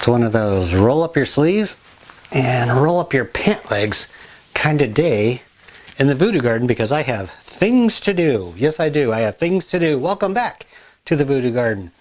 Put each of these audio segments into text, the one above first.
one of those roll up your sleeves and roll up your pant legs kind of day in the Voodoo Garden because I have things to do. Yes, I do. I have things to do. Welcome back to the Voodoo Garden.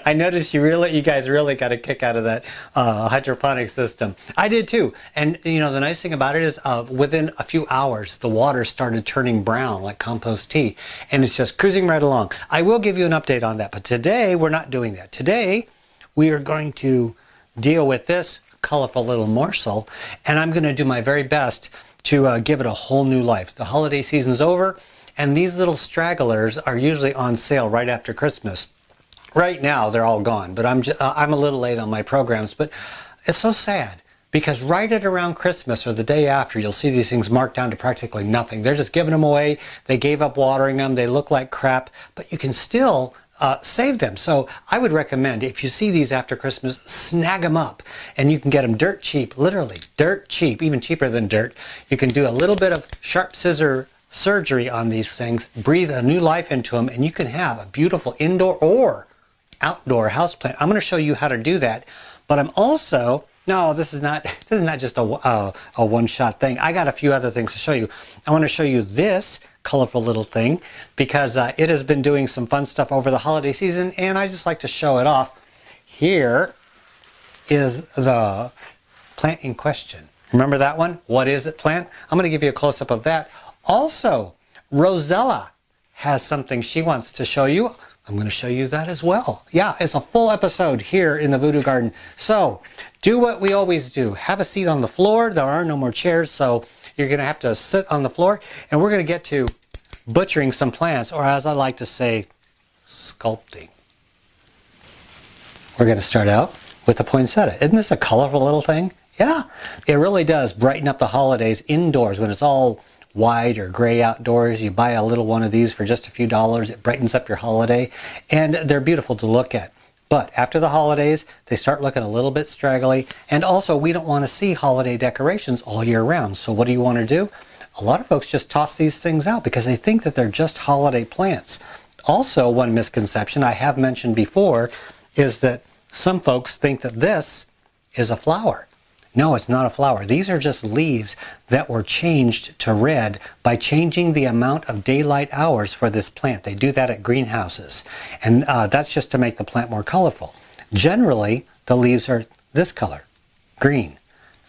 I noticed you guys really got a kick out of that hydroponic system. I did too. And you know, the nice thing about it is within a few hours, the water started turning brown like compost tea. And it's just cruising right along. I will give you an update on that. But today, we're not doing that. Today, we are going to deal with this colorful little morsel. And I'm going to do my very best to give it a whole new life. The holiday season's over. And these little stragglers are usually on sale right after Christmas. Right now, they're all gone, but I'm a little late on my programs, but it's so sad because right at around Christmas or the day after, you'll see these things marked down to practically nothing. They're just giving them away. They gave up watering them. They look like crap, but you can still save them. So I would recommend if you see these after Christmas, snag them up and you can get them dirt cheap, literally dirt cheap, even cheaper than dirt. You can do a little bit of sharp scissor surgery on these things, breathe a new life into them, and you can have a beautiful indoor or outdoor houseplant. I'm going to show you how to do that, but I'm also, no, this is not just a one-shot thing. I got a few other things to show you. I want to show you this colorful little thing because it has been doing some fun stuff over the holiday season, and I just like to show it off. Here is the plant in question. Remember that one? What is it plant? I'm going to give you a close-up of that. Also, Rosella has something she wants to show you. I'm going to show you that as well. Yeah, it's a full episode here in the Voodoo Garden. So, do what we always do. Have a seat on the floor. There are no more chairs, so you're going to have to sit on the floor. And we're going to get to butchering some plants, or as I like to say, sculpting. We're going to start out with the poinsettia. Isn't this a colorful little thing? Yeah, it really does brighten up the holidays indoors when it's all white or gray outdoors. You buy a little one of these for just a few dollars. It brightens up your holiday, and they're beautiful to look at. But after the holidays, they start looking a little bit straggly, and also we don't want to see holiday decorations all year round. So what do you want to do? A lot of folks just toss these things out because they think that they're just holiday plants. Also, one misconception I have mentioned before is that some folks think that this is a flower. No, it's not a flower. These are just leaves that were changed to red by changing the amount of daylight hours for this plant. They do that at greenhouses. And that's just to make the plant more colorful. Generally, the leaves are this color, green.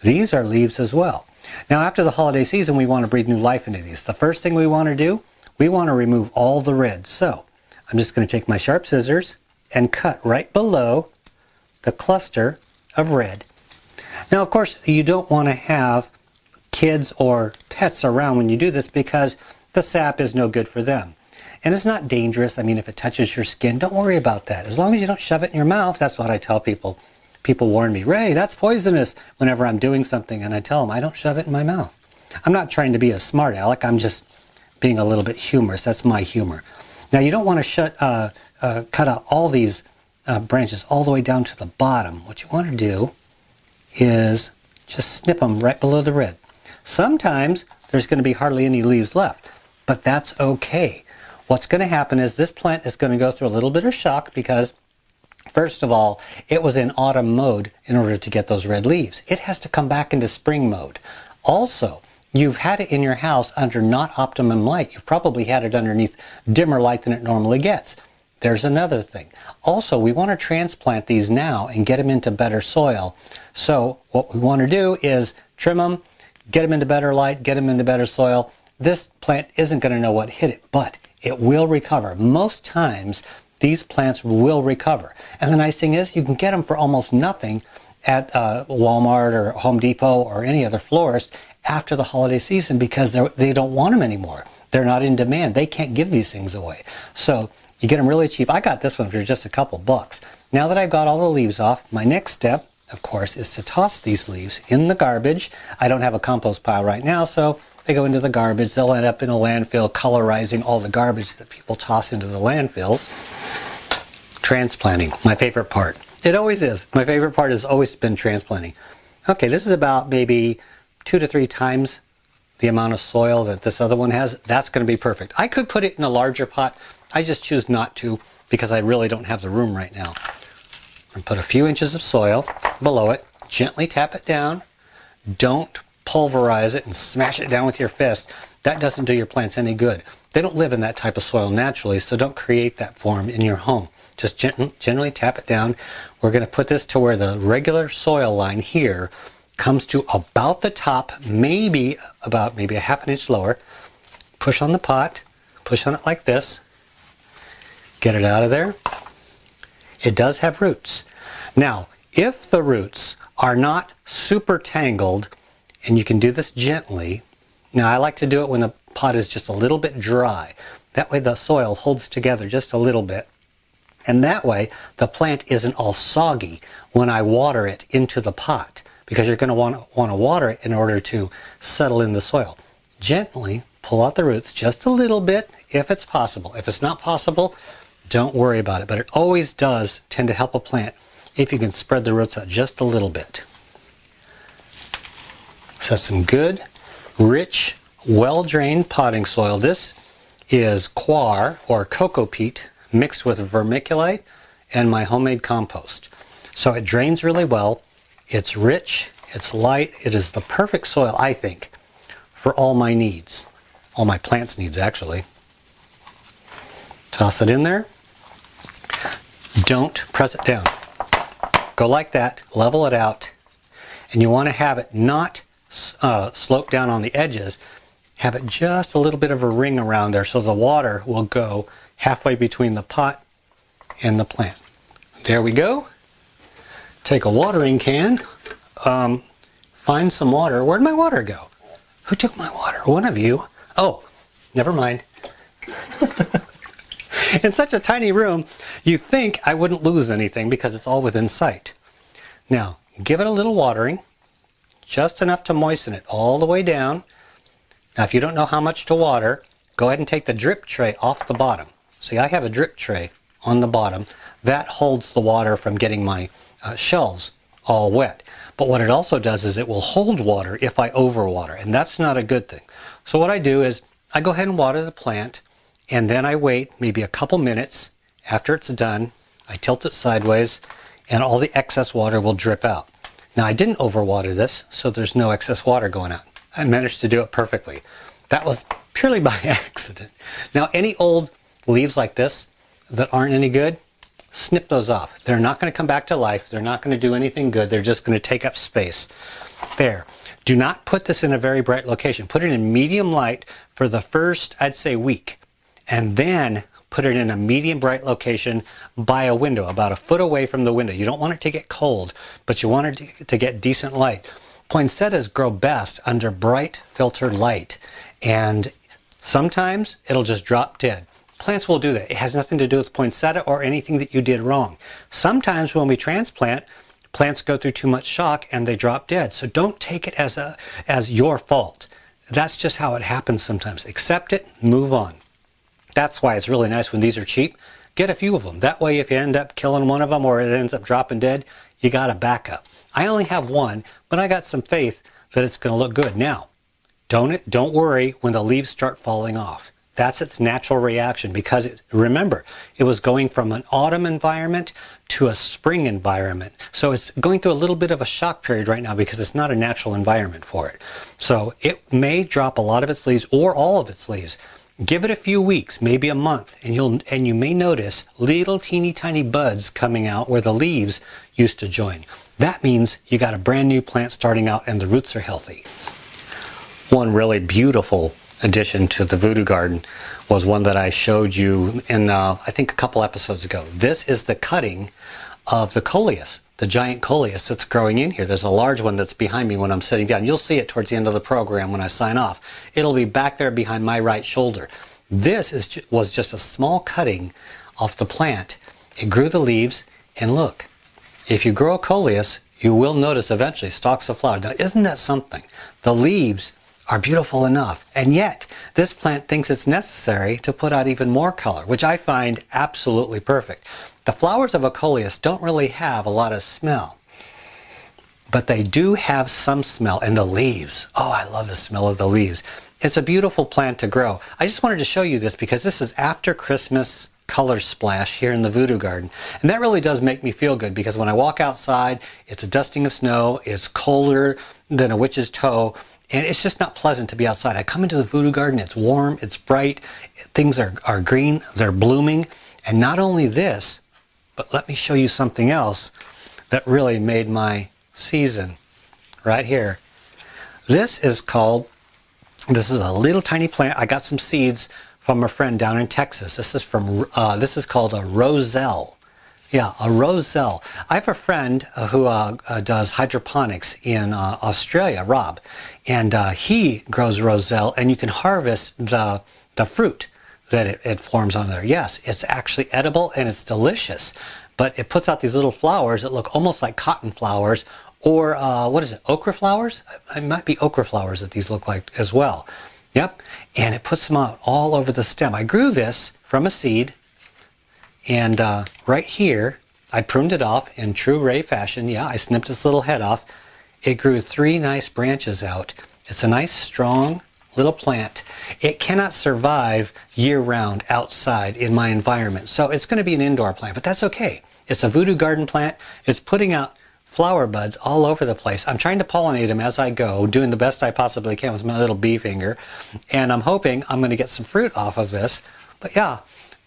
These are leaves as well. Now, after the holiday season, we want to breathe new life into these. The first thing we want to do, we want to remove all the red. So, I'm just going to take my sharp scissors and cut right below the cluster of red. Now, of course, you don't want to have kids or pets around when you do this because the sap is no good for them. And it's not dangerous. I mean, if it touches your skin, don't worry about that. As long as you don't shove it in your mouth, that's what I tell people. People warn me, Ray, that's poisonous whenever I'm doing something, and I tell them I don't shove it in my mouth. I'm not trying to be a smart aleck. I'm just being a little bit humorous. That's my humor. Now, you don't want to cut out all these branches all the way down to the bottom. What you want to do is just snip them right below the red. Sometimes there's going to be hardly any leaves left, but that's okay. What's going to happen is this plant is going to go through a little bit of shock because, first of all, it was in autumn mode in order to get those red leaves. It has to come back into spring mode. Also, you've had it in your house under not optimum light. You've probably had it underneath dimmer light than it normally gets. There's another thing. Also, we want to transplant these now and get them into better soil. So what we want to do is trim them, get them into better light, get them into better soil. This plant isn't going to know what hit it, but it will recover. Most times, these plants will recover. And the nice thing is you can get them for almost nothing at Walmart or Home Depot or any other florist after the holiday season because they don't want them anymore. They're not in demand. They can't give these things away. So you get them really cheap. I got this one for just a couple bucks. Now that I've got all the leaves off, my next step, of course, is to toss these leaves in the garbage. I don't have a compost pile right now, so they go into the garbage. They'll end up in a landfill colorizing all the garbage that people toss into the landfills. Transplanting, my favorite part. It always is. My favorite part has always been transplanting. Okay, this is about maybe 2 to 3 times the amount of soil that this other one has. That's going to be perfect. I could put it in a larger pot. I just choose not to because I really don't have the room right now. And put a few inches of soil below it, gently tap it down. Don't pulverize it and smash it down with your fist. That doesn't do your plants any good. They don't live in that type of soil naturally, so don't create that for them in your home. Just gently tap it down. We're going to put this to where the regular soil line here comes to about the top, maybe a half an inch lower. Push on the pot, push on it like this. Get it out of there. It does have roots. Now, if the roots are not super tangled, and you can do this gently. Now, I like to do it when the pot is just a little bit dry. That way the soil holds together just a little bit. And that way the plant isn't all soggy when I water it into the pot, because you're going to want to water it in order to settle in the soil. Gently pull out the roots just a little bit if it's possible. If it's not possible, don't worry about it. But it always does tend to help a plant if you can spread the roots out just a little bit. So some good, rich, well-drained potting soil. This is coir or cocoa peat mixed with vermiculite and my homemade compost. So it drains really well. It's rich, it's light. It is the perfect soil, I think, for all my needs. All my plants' needs, actually. Toss it in there. Don't press it down. Go like that, level it out. And you want to have it not slope down on the edges. Have it just a little bit of a ring around there so the water will go halfway between the pot and the plant. There we go. Take a watering can, find some water. Where'd my water go? Who took my water? One of you. Oh, never mind. In such a tiny room, you think I wouldn't lose anything because it's all within sight. Now, give it a little watering, just enough to moisten it all the way down. Now, if you don't know how much to water, go ahead and take the drip tray off the bottom. See, I have a drip tray on the bottom. That holds the water from getting my shelves all wet. But what it also does is it will hold water if I overwater, and that's not a good thing. So what I do is I go ahead and water the plant, and then I wait maybe a couple minutes. After it's done, I tilt it sideways, and all the excess water will drip out. Now, I didn't overwater this, so there's no excess water going out. I managed to do it perfectly. That was purely by accident. Now, any old leaves like this that aren't any good, snip those off. They're not going to come back to life. They're not going to do anything good. They're just going to take up space. There. Do not put this in a very bright location. Put it in medium light for the first, I'd say, week. And then put it in a medium bright location by a window, about a foot away from the window. You don't want it to get cold, but you want it to get decent light. Poinsettias grow best under bright filtered light, and sometimes it'll just drop dead. Plants will do that. It has nothing to do with poinsettia or anything that you did wrong. Sometimes when we transplant, plants go through too much shock and they drop dead. So don't take it as your fault. That's just how it happens sometimes. Accept it, move on. That's why it's really nice when these are cheap. Get a few of them. That way if you end up killing one of them or it ends up dropping dead, you got a backup. I only have one, but I got some faith that it's going to look good. Now, don't worry when the leaves start falling off. That's its natural reaction because, remember, it was going from an autumn environment to a spring environment. So it's going through a little bit of a shock period right now because it's not a natural environment for it. So it may drop a lot of its leaves or all of its leaves. Give it a few weeks, maybe a month, and you may notice little teeny tiny buds coming out where the leaves used to join. That means you got a brand new plant starting out and the roots are healthy. One really beautiful addition to the Voodoo Garden was one that I showed you in I think a couple episodes ago. This is the cutting of the Coleus, the giant Coleus that's growing in here. There's a large one that's behind me when I'm sitting down. You'll see it towards the end of the program when I sign off. It'll be back there behind my right shoulder. This was just a small cutting off the plant. It grew the leaves, and look, if you grow a Coleus, you will notice eventually stalks of flowers. Now, isn't that something? The leaves are beautiful enough, and yet this plant thinks it's necessary to put out even more color, which I find absolutely perfect. The flowers of a Coleus don't really have a lot of smell, but they do have some smell, and the leaves, oh, I love the smell of the leaves. It's a beautiful plant to grow. I just wanted to show you this because this is after Christmas color splash here in the Voodoo Garden. And that really does make me feel good, because when I walk outside, it's a dusting of snow, it's colder than a witch's toe, and it's just not pleasant to be outside. I come into the Voodoo Garden, it's warm, it's bright, things are green, they're blooming. And not only this, but let me show you something else that really made my season right here. This is a little tiny plant. I got some seeds from a friend down in Texas. This is called a Rosella. Yeah, a Rosella. I have a friend who does hydroponics in Australia, Rob, and he grows Rosella, and you can harvest the fruit that it forms on there. Yes, it's actually edible and it's delicious, but it puts out these little flowers that look almost like cotton flowers, or what is it, okra flowers? It might be okra flowers that these look like as well. Yep, and it puts them out all over the stem. I grew this from a seed, and right here, I pruned it off in true Ray fashion. Yeah, I snipped its little head off. It grew 3 nice branches out. It's a nice, strong little plant. It cannot survive year-round outside in my environment, so it's going to be an indoor plant, but that's okay. It's a Voodoo Garden plant. It's putting out flower buds all over the place. I'm trying to pollinate them as I go, doing the best I possibly can with my little bee finger, and I'm hoping I'm going to get some fruit off of this. But yeah,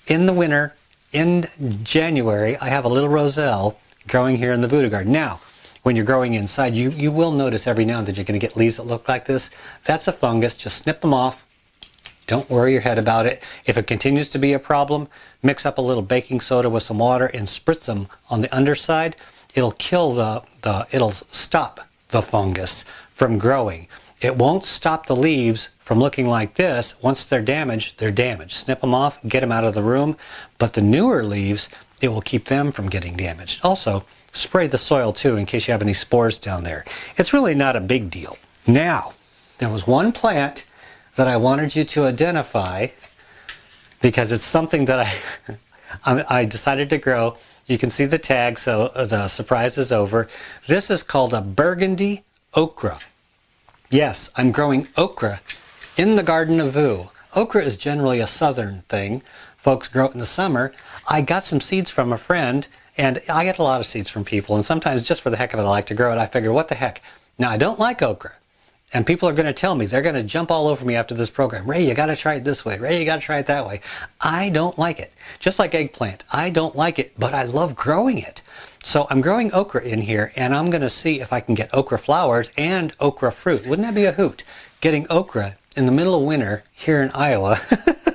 in the winter, in January, I have a little Rosella growing here in the Voodoo Garden. Now, when you're growing inside, you will notice every now and then you're going to get leaves that look like this. That's a fungus. Just snip them off. Don't worry your head about it. If it continues to be a problem, mix up a little baking soda with some water and spritz them on the underside. It'll kill it'll stop the fungus from growing. It won't stop the leaves from looking like this. Once they're damaged, they're damaged. Snip them off, get them out of the room. But the newer leaves, it will keep them from getting damaged. Also, spray the soil too in case you have any spores down there. It's really not a big deal. Now, there was one plant that I wanted you to identify, because it's something that I decided to grow. You can see the tag, so the surprise is over. This is called a burgundy okra. Yes, I'm growing okra in the Garden of Voo. Okra is generally a southern thing. Folks grow it in the summer. I got some seeds from a friend, and I get a lot of seeds from people, and sometimes just for the heck of it I like to grow it. I figure, what the heck? Now, I don't like okra, and people are going to tell me, they're going to jump all over me after this program. Ray, you got to try it this way. Ray, you got to try it that way. I don't like it. Just like eggplant. I don't like it, but I love growing it. So I'm growing okra in here, and I'm going to see if I can get okra flowers and okra fruit. Wouldn't that be a hoot? Getting okra in the middle of winter here in Iowa,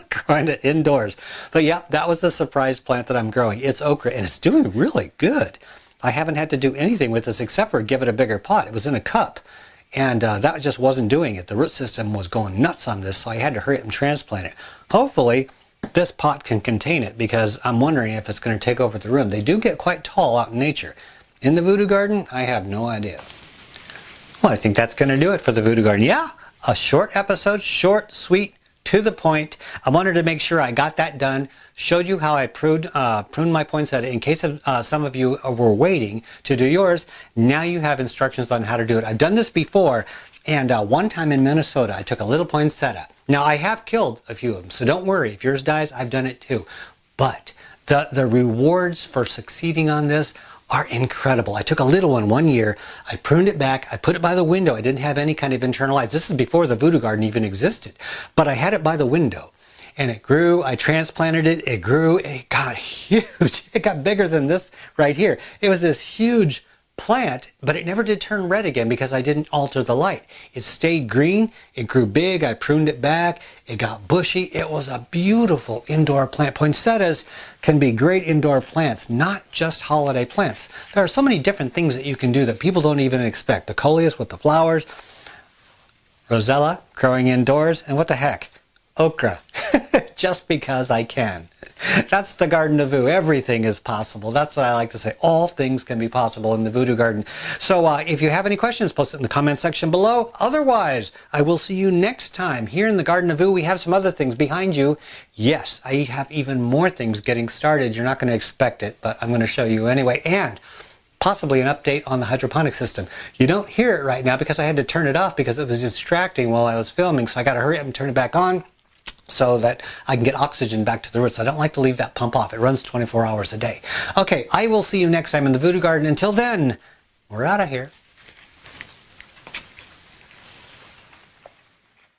growing it indoors. But yeah, that was the surprise plant that I'm growing. It's okra, and it's doing really good. I haven't had to do anything with this except for give it a bigger pot. It was in a cup, and that just wasn't doing it. The root system was going nuts on this, so I had to hurry up and transplant it. Hopefully, this pot can contain it, because I'm wondering if it's going to take over the room. They do get quite tall out in nature. In the Voodoo Garden, I have no idea. Well, I think that's going to do it for the Voodoo Garden. Yeah, a short episode, short, sweet, to the point. I wanted to make sure I got that done. Showed you how I pruned my poinsettia. In case of, some of you were waiting to do yours, now you have instructions on how to do it. I've done this before, and one time in Minnesota, I took a little poinsettia. Now, I have killed a few of them, so don't worry. If yours dies, I've done it too. But the rewards for succeeding on this are incredible. I took a little one year, I pruned it back, I put it by the window. I didn't have any kind of internal lights. This is before the Voodoo Garden even existed. But I had it by the window, and it grew. I transplanted it, it grew, it got huge. It got bigger than this right here. It was this huge plant, but it never did turn red again because I didn't alter the light. It stayed green, it grew big, I pruned it back, it got bushy. It was a beautiful indoor plant. Poinsettias can be great indoor plants, not just holiday plants. There are so many different things that you can do that people don't even expect. The Coleus with the flowers, Rosella growing indoors, and what the heck? Okra, just because I can. That's the Garden of Voo. Everything is possible. That's what I like to say. All things can be possible in the Voodoo Garden. So if you have any questions, post it in the comment section below. Otherwise, I will see you next time. Here in the Garden of Voo, we have some other things behind you. Yes, I have even more things getting started. You're not going to expect it, but I'm going to show you anyway. And possibly an update on the hydroponic system. You don't hear it right now because I had to turn it off because it was distracting while I was filming, so I got to hurry up and turn it back on. so that I can get oxygen back to the roots. I don't like to leave that pump off. It runs 24 hours a day. Okay, I will see you next time in the Voodoo Garden. Until then, we're out of here.